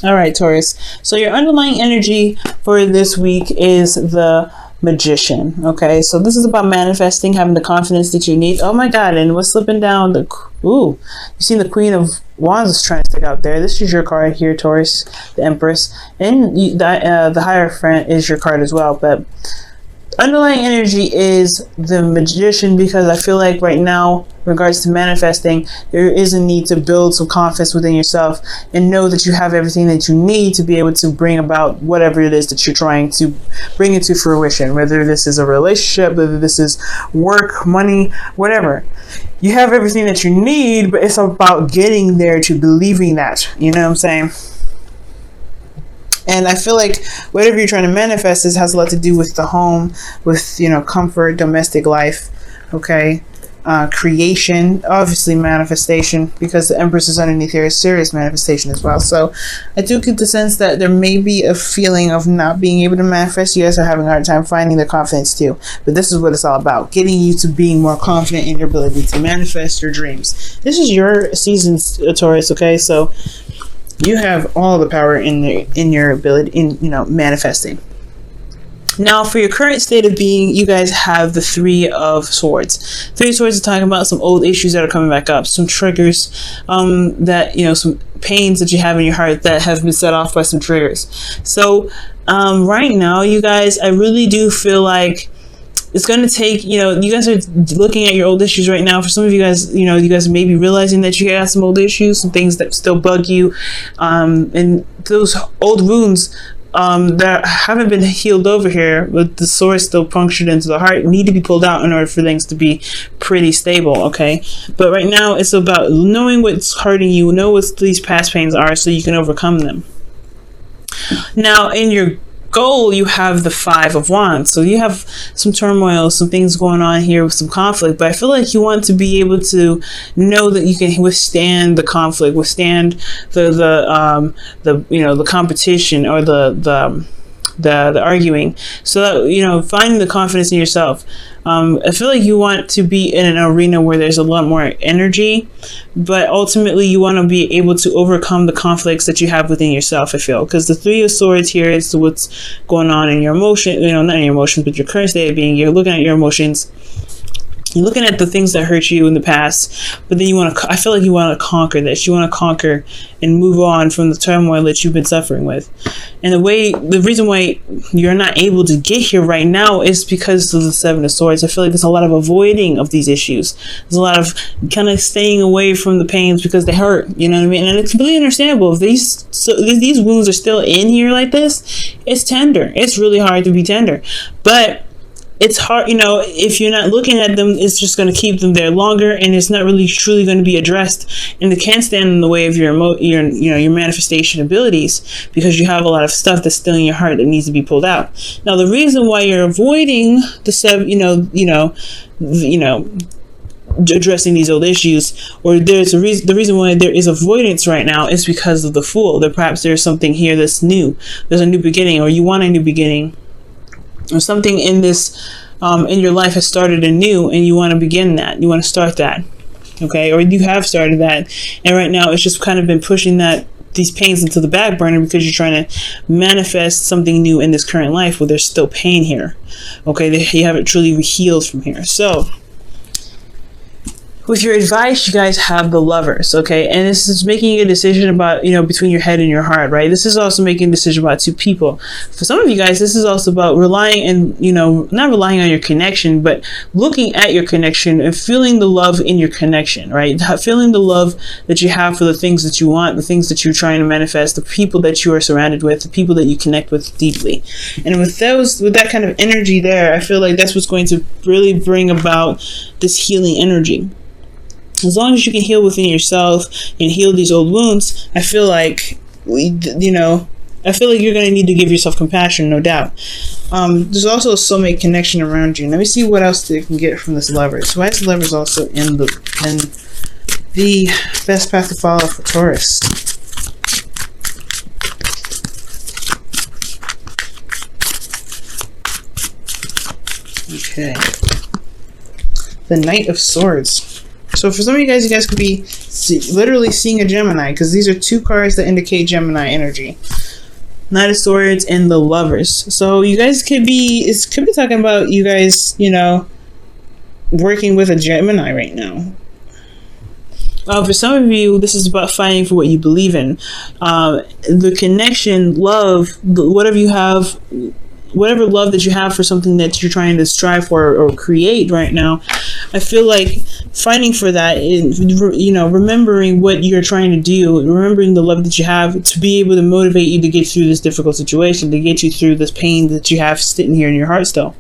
All right, Taurus. So your underlying energy for this week is the Magician. Okay, so this is about manifesting, having the confidence that you need. Oh my God! And what's slipping down? You see the Queen of Wands is trying to stick out there. This is your card here, Taurus, the Empress, and the Hierophant is your card as well. But underlying energy is the Magician, because I feel like right now, in regards to manifesting, there is a need to build some confidence within yourself and know that you have everything that you need to be able to bring about whatever it is that you're trying to bring into fruition, whether this is a relationship, whether this is work, money, whatever. You have everything that you need, but it's about getting there to believing that, you know what I'm saying? And I feel like whatever you're trying to manifest has a lot to do with the home, with, comfort, domestic life, okay? Creation, obviously manifestation, because the Empress is underneath here, is serious manifestation as well. So I do get the sense that there may be a feeling of not being able to manifest. You guys are having a hard time finding the confidence too. But this is what it's all about, getting you to being more confident in your ability to manifest your dreams. This is your season, Taurus, okay? So you have all the power in your ability in manifesting. Now, for your current state of being, you guys have the Three of Swords. Three of Swords is talking about some old issues that are coming back up, some triggers that some pains that you have in your heart that have been set off by some triggers. So right now, you guys, I really do feel like it's going to take, you guys are looking at your old issues right now. For some of you guys, you guys may be realizing that you have some old issues, some things that still bug you. And those old wounds that haven't been healed over here, with the sword still punctured into the heart, need to be pulled out in order for things to be pretty stable, okay? But right now, it's about knowing what's hurting you, know what these past pains are, so you can overcome them. Now, in your goal, you have the Five of Wands. So you have some turmoil, some things going on here with some conflict, but I feel like you want to be able to know that you can withstand the conflict, withstand the competition, or the arguing. So that, finding the confidence in yourself. I feel like you want to be in an arena where there's a lot more energy, but ultimately you want to be able to overcome the conflicts that you have within yourself, I feel, because the Three of Swords here is what's going on in your emotion, not in your emotions, but your current state of being. You're looking at your emotions. You're looking at the things that hurt you in the past, but then I feel like you want to conquer this. You want to conquer and move on from the turmoil that you've been suffering with. And the reason why you're not able to get here right now is because of the Seven of Swords. I feel like there's a lot of avoiding of these issues. There's a lot of kind of staying away from the pains because they hurt, you know what I mean? And it's completely understandable. If these wounds are still in here like this, it's tender. It's really hard to be tender. But it's hard, if you're not looking at them, it's just going to keep them there longer, and it's not really truly going to be addressed, and it can't stand in the way of your manifestation abilities, because you have a lot of stuff that's still in your heart that needs to be pulled out. Now, the reason why you're avoiding addressing these old issues, or the reason why there is avoidance right now, is because of the Fool. That perhaps there's something here that's new. There's a new beginning, or you want a new beginning. Or something in this in your life has started anew, and you want to begin that. You want to start that, okay? Or you have started that, and right now it's just kind of been pushing these pains into the back burner because you're trying to manifest something new in this current life where there's still pain here, okay? You haven't truly healed from here. So with your advice, you guys have the Lovers, okay? And this is making a decision about, between your head and your heart, right? This is also making a decision about two people. For some of you guys, this is also about relying and, not relying on your connection, but looking at your connection and feeling the love in your connection, right? Feeling the love that you have for the things that you want, the things that you're trying to manifest, the people that you are surrounded with, the people that you connect with deeply. And with that kind of energy there, I feel like that's what's going to really bring about this healing energy. As long as you can heal within yourself and heal these old wounds, I feel like, you're going to need to give yourself compassion, no doubt. There's also a soulmate connection around you. Let me see what else they can get from this Lovers. Why is the Lovers also in the best path to follow for Taurus? Okay. The Knight of Swords. So for some of you guys could be literally seeing a Gemini, because these are two cards that indicate Gemini energy. Knight of Swords and the Lovers. So you guys could be talking about you guys, you know, working with a Gemini right now. For some of you, this is about fighting for what you believe in. The connection, love, whatever you have, whatever love that you have for something that you're trying to strive for or create right now, I feel like fighting for that, you know, remembering what you're trying to do, remembering the love that you have to be able to motivate you to get through this difficult situation, to get you through this pain that you have sitting here in your heart still.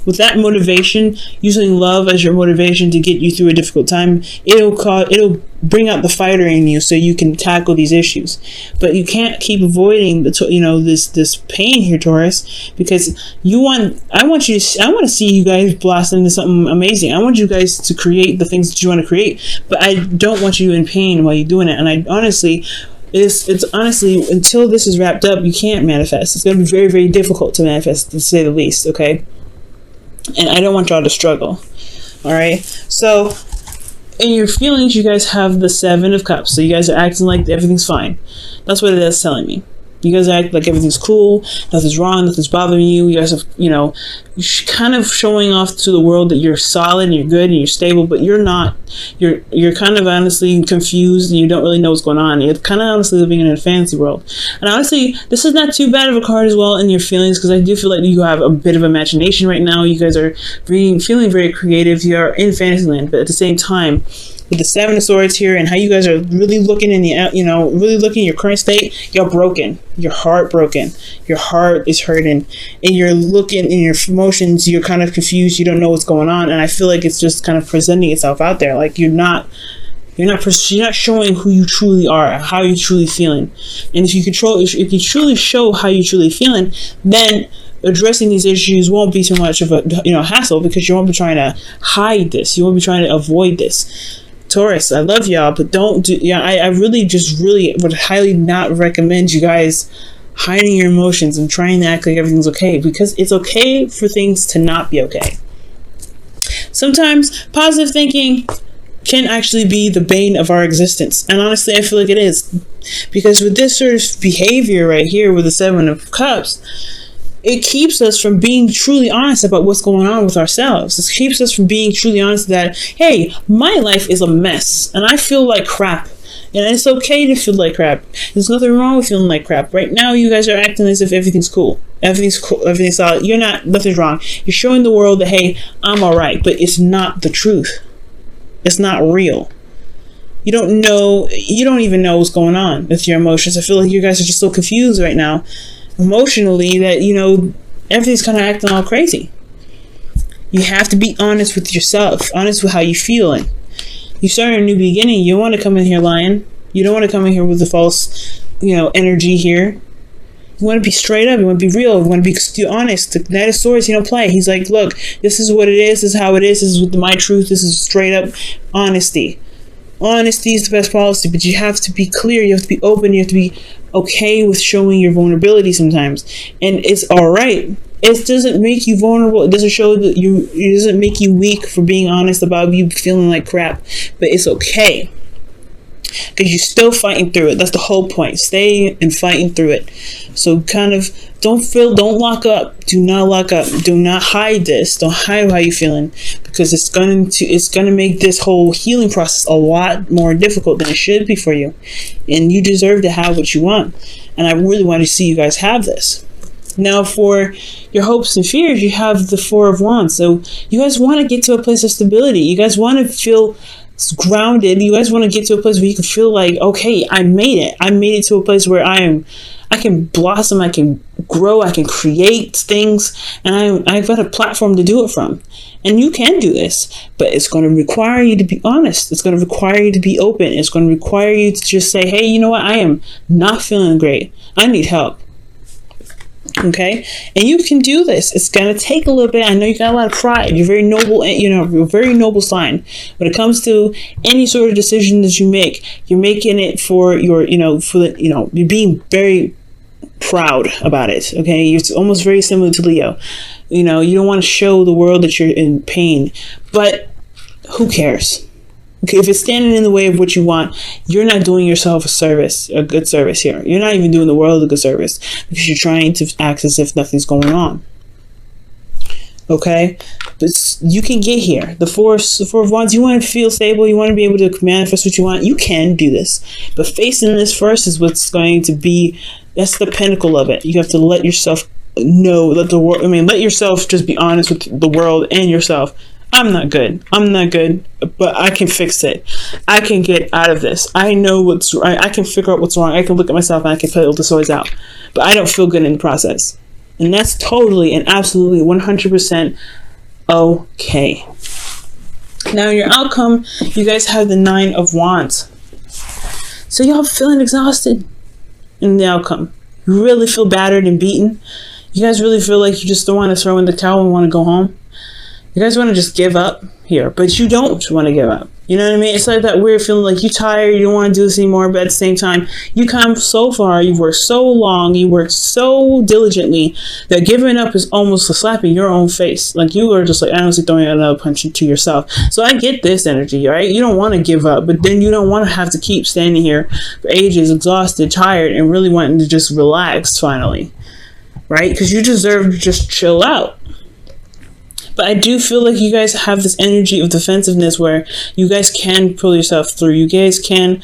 With that motivation, using love as your motivation to get you through a difficult time, it'll bring out the fighter in you so you can tackle these issues. But you can't keep avoiding this pain here, Taurus, because I want to see you guys blossom into something amazing. I want you guys to create the things that you want to create, but I don't want you in pain while you're doing it. And I honestly, it's honestly, until this is wrapped up, you can't manifest. It's going to be very, very difficult to manifest, to say the least, okay? And I don't want y'all to struggle. All right. So in your feelings, you guys have the Seven of Cups. So you guys are acting like everything's fine. That's what it is telling me. You guys act like everything's cool, nothing's wrong, nothing's bothering you. You guys have, you know, you're kind of showing off to the world that you're solid and you're good and you're stable, but you're not. You're kind of honestly confused and you don't really know what's going on. You're kind of honestly living in a fantasy world. And honestly, this is not too bad of a card as well in your feelings, because I do feel like you have a bit of imagination right now. You guys are feeling very creative. You are in Fantasyland, but at the same time, with the Seven of Swords here and how you guys are really looking in the, you know, really looking at your current state, you're broken. You're heartbroken. Your heart is hurting, and you're looking in your emotions. You're kind of confused. You don't know what's going on, and I feel like it's just kind of presenting itself out there. Like you're not showing who you truly are, how you're truly feeling. And if you truly show how you're truly feeling, then addressing these issues won't be too much of a, you know, hassle, because you won't be trying to hide this. You won't be trying to avoid this. Taurus, I love y'all, but don't do, yeah, I really would highly not recommend you guys hiding your emotions and trying to act like everything's okay, because it's okay for things to not be okay. Sometimes positive thinking can actually be the bane of our existence, and honestly I feel like it is, because with this sort of behavior right here with the Seven of Cups, it keeps us from being truly honest about what's going on with ourselves. It keeps us from being truly honest that, hey, my life is a mess and I feel like crap. And it's okay to feel like crap. There's nothing wrong with feeling like crap. Right now, you guys are acting as if everything's cool. Everything's cool. Everything's solid. Nothing's wrong. You're showing the world that, hey, I'm all right. But it's not the truth. It's not real. You don't even know what's going on with your emotions. I feel like you guys are just so confused right now emotionally that, you know, everything's kind of acting all crazy. You have to be honest with yourself, honest with how you're feeling. You start a new beginning. You want to come in here lying. You don't want to come in here with the false, you know, energy here. You want to be straight up. You want to be real. You want to be honest. The Knight of Swords, you don't play. He's like, look, this is what it is. This is how it is. This is my truth. This is straight up honesty. Honesty is the best policy, but you have to be clear. You have to be open. You have to be okay with showing your vulnerability sometimes, and it's all right. It doesn't make you vulnerable. It doesn't show that it doesn't make you weak for being honest about you feeling like crap, but it's okay, because you're still fighting through it. That's the whole point. Stay and fighting through it. So kind of don't lock up. Do not lock up. Do not hide this. Don't hide how you're feeling, because it's going to make this whole healing process a lot more difficult than it should be for you. And you deserve to have what you want. And I really want to see you guys have this. Now, for your hopes and fears, you have the Four of Wands. So you guys want to get to a place of stability. You guys want to feel grounded. You guys want to get to a place where you can feel like, okay, I made it. I made it to a place where I can blossom, I can grow, I can create things, and I've got a platform to do it from. And you can do this, but it's going to require you to be honest. It's going to require you to be open. It's going to require you to just say, hey, you know what? I am not feeling great. I need help. Okay, and you can do this. It's gonna take a little bit. I know you got a lot of pride. You're very noble, you know, you're a very noble sign. When it comes to any sort of decision that you make, you're making it for your, you know, you're being very proud about it. Okay, it's almost very similar to Leo. You know, you don't want to show the world that you're in pain, but who cares? Okay, if it's standing in the way of what you want, you're not doing yourself a good service here. You're not even doing the world a good service because you're trying to act as if nothing's going on. Okay, but you can get here. The four of wands, you want to feel stable, you want to be able to manifest what you want, you can do this. But facing this first is what's going to be, that's the pinnacle of it. You have to let yourself know, let yourself just be honest with the world and yourself. I'm not good, but I can fix it. I can get out of this. I know what's right. I can figure out what's wrong. I can look at myself and I can pull the swords out, but I don't feel good in the process. And that's totally and absolutely 100% okay. Now, your outcome, you guys have the 9 of Wands. So y'all feeling exhausted in the outcome. You really feel battered and beaten. You guys really feel like you just don't want to throw in the towel and want to go home. You guys want to just give up here, but you don't want to give up. You know what I mean? It's like that weird feeling like you're tired, you don't want to do this anymore, but at the same time, you come so far, you've worked so long, you worked so diligently that giving up is almost a slap in your own face. Like you are just like honestly throwing another punch into yourself. So I get this energy, right? You don't want to give up, but then you don't want to have to keep standing here for ages, exhausted, tired, and really wanting to just relax finally, right? Because you deserve to just chill out. But I do feel like you guys have this energy of defensiveness where you guys can pull yourself through. You guys can,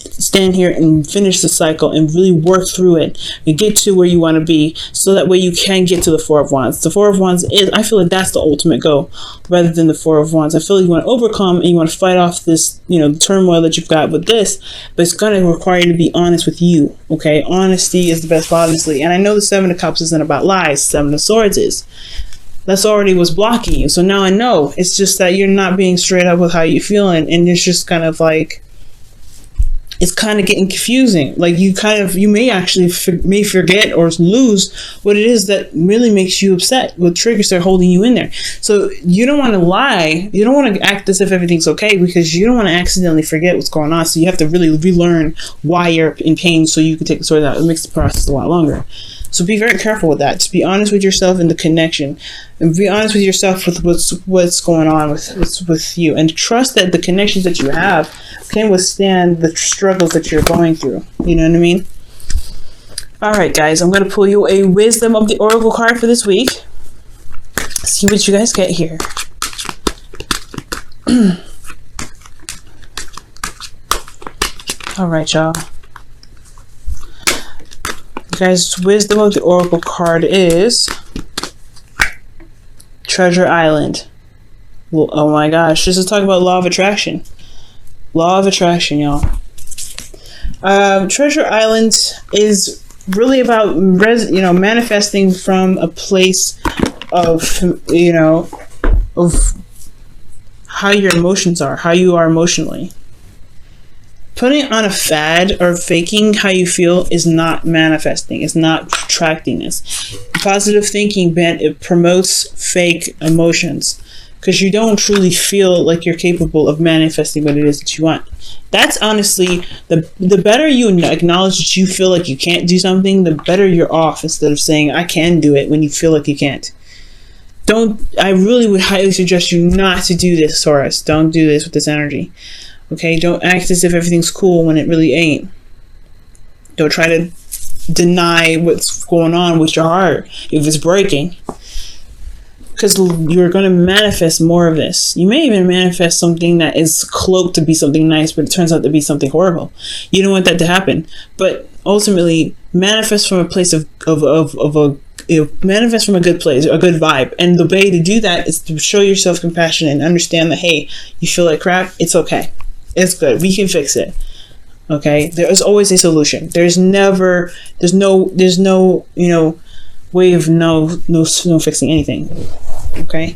stand here and finish the cycle and really work through it and get to where you want to be, so that way you can get to the 4 of Wands. The 4 of Wands is, I feel like that's the ultimate goal rather than the 4 of Wands. I feel like you want to overcome and you want to fight off this, the turmoil that you've got with this, but it's going to require you to be honest with you. Okay. Honesty is the best policy. And I know the 7 of Cups isn't about lies. 7 of Swords is. That's already was blocking you. So now I know. It's just that you're not being straight up with how you're feeling. And it's just kind of like, it's kind of getting confusing. Like you may actually may forget or lose what it is that really makes you upset. What triggers are holding you in there. So you don't want to lie. You don't want to act as if everything's okay because you don't want to accidentally forget what's going on. So you have to really relearn why you're in pain so you can take the sword out. It makes the process a lot longer. So be very careful with that. Just be honest with yourself and the connection, and be honest with yourself with what's going on with you, and trust that the connections that you have can withstand the struggles that you're going through. You know what I mean? All right, guys, I'm going to pull you a Wisdom of the Oracle card for this week. See what you guys get here. All right, y'all. Guys, Wisdom of the Oracle card is Treasure Island. Well, oh my gosh, this is talking about Law of Attraction. Law of Attraction, y'all. Treasure Island is really about manifesting from a place of of how your emotions are, how you are emotionally. Putting on a fad or faking how you feel is not manifesting. It's not attracting this. Positive thinking, it promotes fake emotions because you don't truly feel like you're capable of manifesting what it is that you want. That's honestly, the better you acknowledge that you feel like you can't do something, the better you're off, instead of saying, I can do it when you feel like you can't. I really would highly suggest you not to do this, Taurus. Don't do this with this energy. Okay, don't act as if everything's cool when it really ain't. Don't try to deny what's going on with your heart if it's breaking. Because you're going to manifest more of this. You may even manifest something that is cloaked to be something nice, but it turns out to be something horrible. You don't want that to happen. But ultimately, manifest from a place manifest from a good place, a good vibe. And the way to do that is to show yourself compassion and understand that, hey, you feel like crap, it's okay. It's good. We can fix it. Okay? There is always a solution. There's no way of no fixing anything. Okay?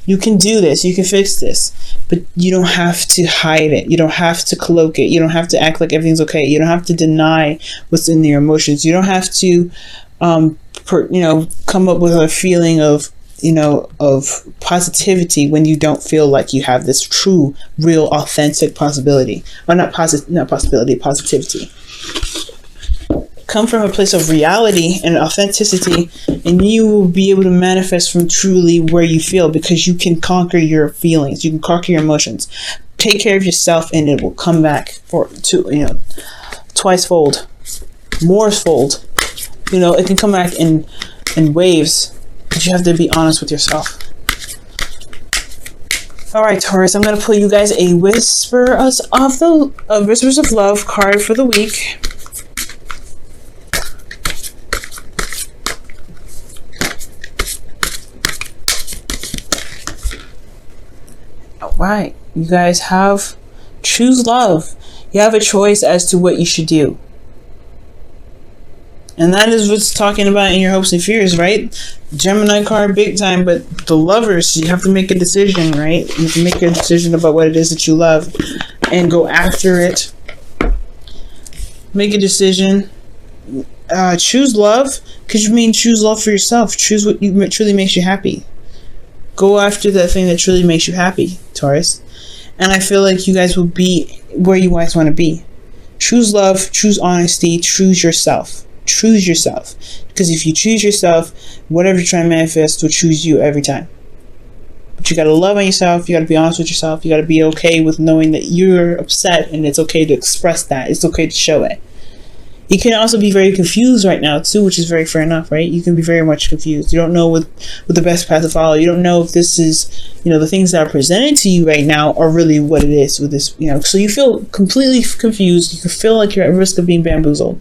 You can do this. You can fix this. But you don't have to hide it. You don't have to cloak it. You don't have to act like everything's okay. You don't have to deny what's in your emotions. You don't have to come up with a feeling of positivity when you don't feel like you have this true, real, authentic possibility. Or positivity. come from a place of reality and authenticity, and you will be able to manifest from truly where you feel, because you can conquer your feelings, you can conquer your emotions. Take care of yourself, and it will come back twice fold, more fold. It can come back in waves, but you have to be honest with yourself. All right, Taurus, I'm going to pull you guys a Whispers of Love card for the week. All right, you guys have choose love. You have a choice as to what you should do. And that is what's talking about in your hopes and fears, right? Gemini card, big time. But the lovers, you have to make a decision, right? You have to make a decision about what it is that you love and go after it. Make a decision. Choose love. Because choose love for yourself. Choose what truly makes you happy. Go after that thing that truly makes you happy, Taurus. And I feel like you guys will be where you guys want to be. Choose love. Choose honesty. Choose yourself. Choose yourself, because if you choose yourself, whatever you're trying to manifest will choose you every time. But you got to love on yourself. You got to be honest with yourself. You got to be okay with knowing that you're upset, and it's okay to express that. It's okay to show it. You can also be very confused right now too, which is very fair enough, right? You can be very much confused. You don't know what the best path to follow. You don't know if this is, the things that are presented to you right now are really what it is with this, so you feel completely confused. You can feel like you're at risk of being bamboozled.